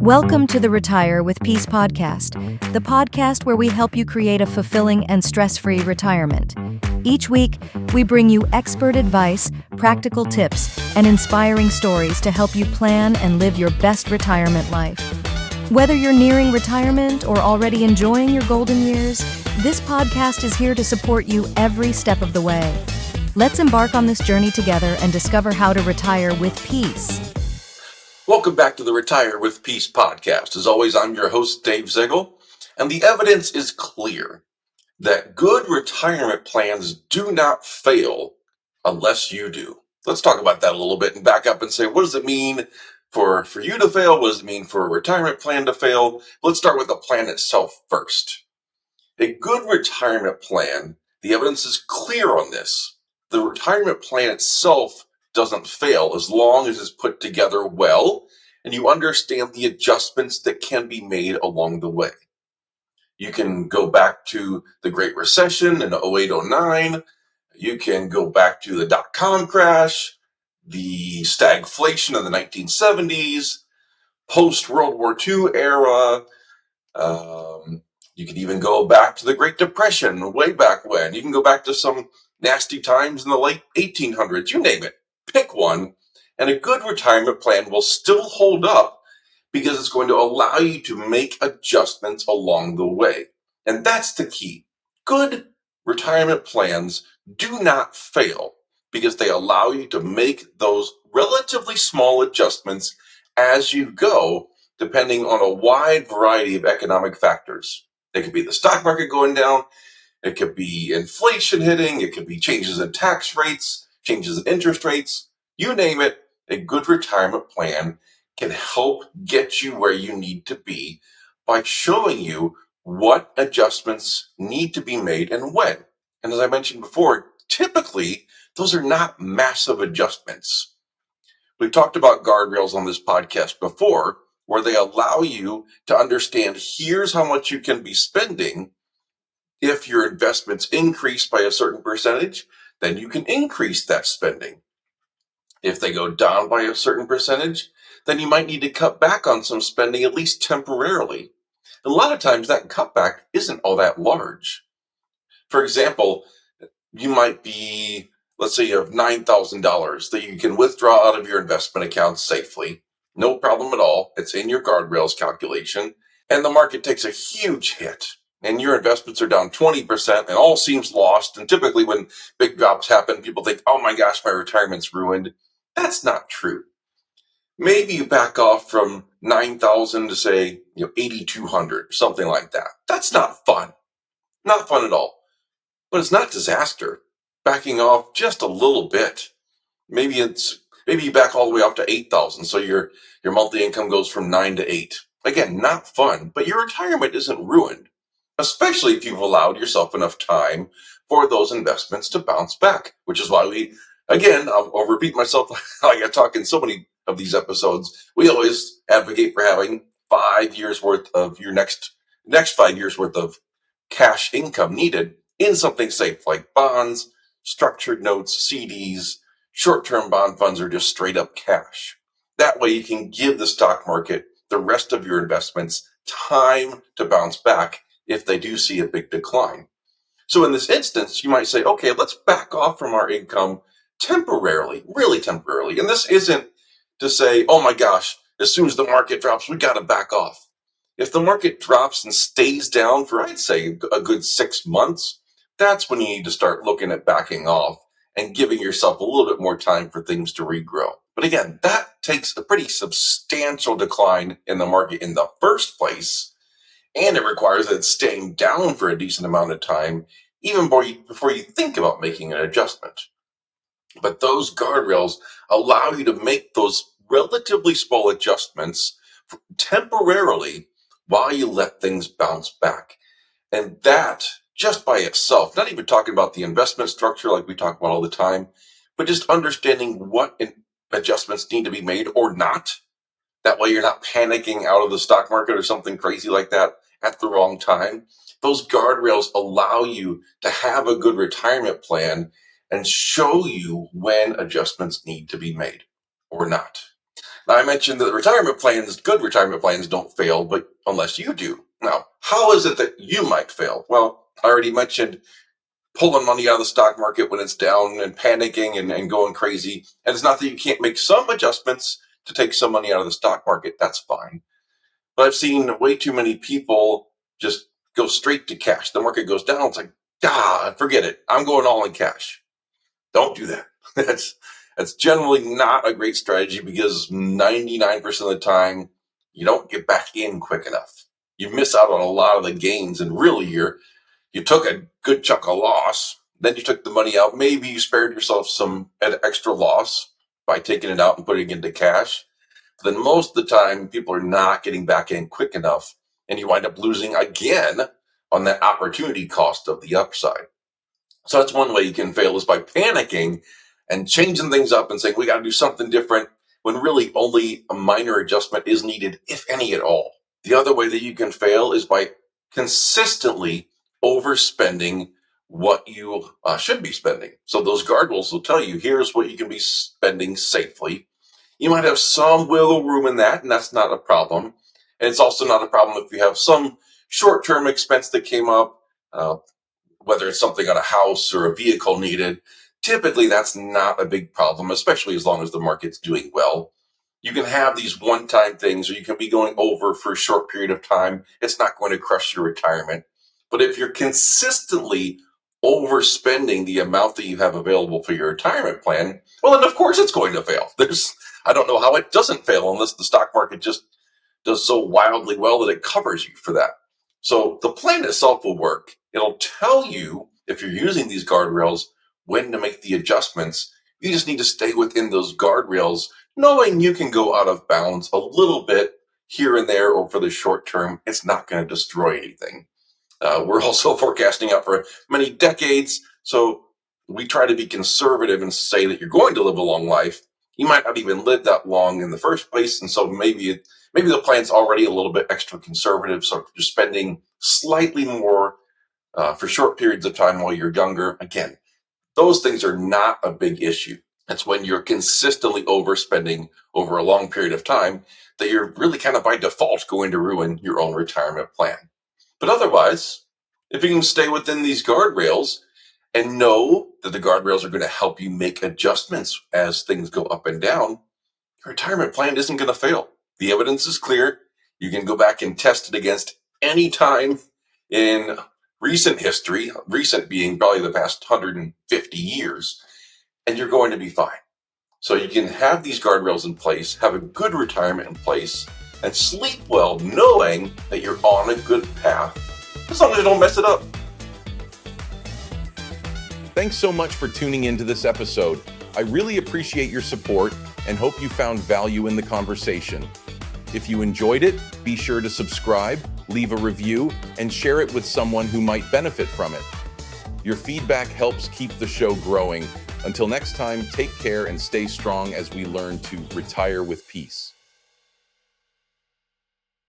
Welcome to the Retire with Peace podcast, the podcast where we help you create a fulfilling and stress-free retirement. Each week, we bring you expert advice, practical tips, and inspiring stories to help you plan and live your best retirement life. Whether you're nearing retirement or already enjoying your golden years, this podcast is here to support you every step of the way. Let's embark on this journey together and discover how to retire with peace. Welcome back to the Retire with Peace podcast. As always, I'm your host, Dave Ziegel, and the evidence is clear that good retirement plans do not fail unless you do. Let's talk about that a little bit and back up and say, what does it mean for you to fail? What does it mean for a retirement plan to fail? Let's start with the plan itself first. A good retirement plan, the evidence is clear on this. The retirement plan itself doesn't fail as long as it's put together well and you understand the adjustments that can be made along the way. You can go back to the Great Recession in 08-09. You can go back to the dot-com crash, the stagflation of the 1970s, post-World War II era. You can even go back to the Great Depression, way back when. You can go back to some nasty times in the late 1800s, you name it. Pick one, and a good retirement plan will still hold up because it's going to allow you to make adjustments along the way. And that's the key. Good retirement plans do not fail because they allow you to make those relatively small adjustments as you go, depending on a wide variety of economic factors. It could be the stock market going down. It could be inflation hitting. It could be changes in tax rates, changes in interest rates. You name it, a good retirement plan can help get you where you need to be by showing you what adjustments need to be made and when. And as I mentioned before, typically, those are not massive adjustments. We've talked about guardrails on this podcast before, where they allow you to understand here's how much you can be spending. If your investments increase by a certain percentage, then you can increase that spending. If they go down by a certain percentage, then you might need to cut back on some spending, at least temporarily. A lot of times that cutback isn't all that large. For example, you might be, let's say you have $9,000 that you can withdraw out of your investment account safely. No problem at all. It's in your guardrails calculation. And the market takes a huge hit. And your investments are down 20% and all seems lost. And typically when big drops happen, people think, oh my gosh, my retirement's ruined. That's not true. Maybe you back off from 9,000 to say, 8,200, something like that. That's not fun. Not fun at all. But it's not disaster. Backing off just a little bit. Maybe you back all the way up to 8,000, so your monthly income goes from 9 to 8. Again, not fun, but your retirement isn't ruined, especially if you've allowed yourself enough time for those investments to bounce back, which is why I'll repeat myself like I talk in so many of these episodes, we always advocate for having 5 years worth of your next 5 years worth of cash income needed in something safe like bonds, structured notes, CDs, short-term bond funds, or just straight up cash. That way you can give the stock market, the rest of your investments, time to bounce back if they do see a big decline. So in this instance, you might say, okay, let's back off from our income temporarily, really temporarily. And this isn't to say, oh my gosh, as soon as the market drops, we got to back off. If the market drops and stays down for, I'd say, a good 6 months, that's when you need to start looking at backing off and giving yourself a little bit more time for things to regrow. But again, that takes a pretty substantial decline in the market in the first place, and it requires that it's staying down for a decent amount of time, even before you think about making an adjustment. But those guardrails allow you to make those relatively small adjustments temporarily while you let things bounce back. And that, just by itself, not even talking about the investment structure like we talk about all the time, but just understanding what adjustments need to be made or not. That way you're not panicking out of the stock market or something crazy like that at the wrong time. Those guardrails allow you to have a good retirement plan and show you when adjustments need to be made or not. Now, I mentioned that good retirement plans don't fail, but unless you do. Now, how is it that you might fail? Well, I already mentioned pulling money out of the stock market when it's down and panicking and going crazy. And it's not that you can't make some adjustments to take some money out of the stock market. That's fine. But I've seen way too many people just go straight to cash. The market goes down. It's like, forget it. I'm going all in cash. Don't do that. That's generally not a great strategy because 99% of the time you don't get back in quick enough. You miss out on a lot of the gains, and really you took a good chunk of loss. Then you took the money out. Maybe you spared yourself some extra loss by taking it out and putting it into cash. But then most of the time, people are not getting back in quick enough, and you wind up losing again on that opportunity cost of the upside. So that's one way you can fail, is by panicking and changing things up and saying, we got to do something different, when really only a minor adjustment is needed, if any at all. The other way that you can fail is by consistently overspending what you should be spending. So those guardrails will tell you, here's what you can be spending safely. You might have some wiggle room in that, and that's not a problem. And it's also not a problem if you have some short-term expense that came up, whether it's something on a house or a vehicle needed. Typically, that's not a big problem, especially as long as the market's doing well. You can have these one-time things, or you can be going over for a short period of time. It's not going to crush your retirement. But if you're consistently overspending the amount that you have available for your retirement plan, well, then of course it's going to fail. I don't know how it doesn't fail unless the stock market just does so wildly well that it covers you for that. So the plan itself will work. It'll tell you, if you're using these guardrails, when to make the adjustments. You just need to stay within those guardrails, knowing you can go out of bounds a little bit here and there, or for the short term, it's not going to destroy anything. We're also forecasting out for many decades, so we try to be conservative and say that you're going to live a long life. You might not even live that long in the first place, and so maybe the plan's already a little bit extra conservative, so you're spending slightly more for short periods of time while you're younger. Again, those things are not a big issue. It's when you're consistently overspending over a long period of time that you're really kind of by default going to ruin your own retirement plan. But otherwise, if you can stay within these guardrails and know that the guardrails are going to help you make adjustments as things go up and down, your retirement plan isn't going to fail. The evidence is clear. You can go back and test it against any time in recent history, recent being probably the past 150 years, and you're going to be fine. So you can have these guardrails in place, have a good retirement in place, and sleep well knowing that you're on a good path, as long as you don't mess it up. Thanks so much for tuning into this episode. I really appreciate your support and hope you found value in the conversation. If you enjoyed it, be sure to subscribe, leave a review, and share it with someone who might benefit from it. Your feedback helps keep the show growing. Until next time, take care and stay strong as we learn to retire with peace.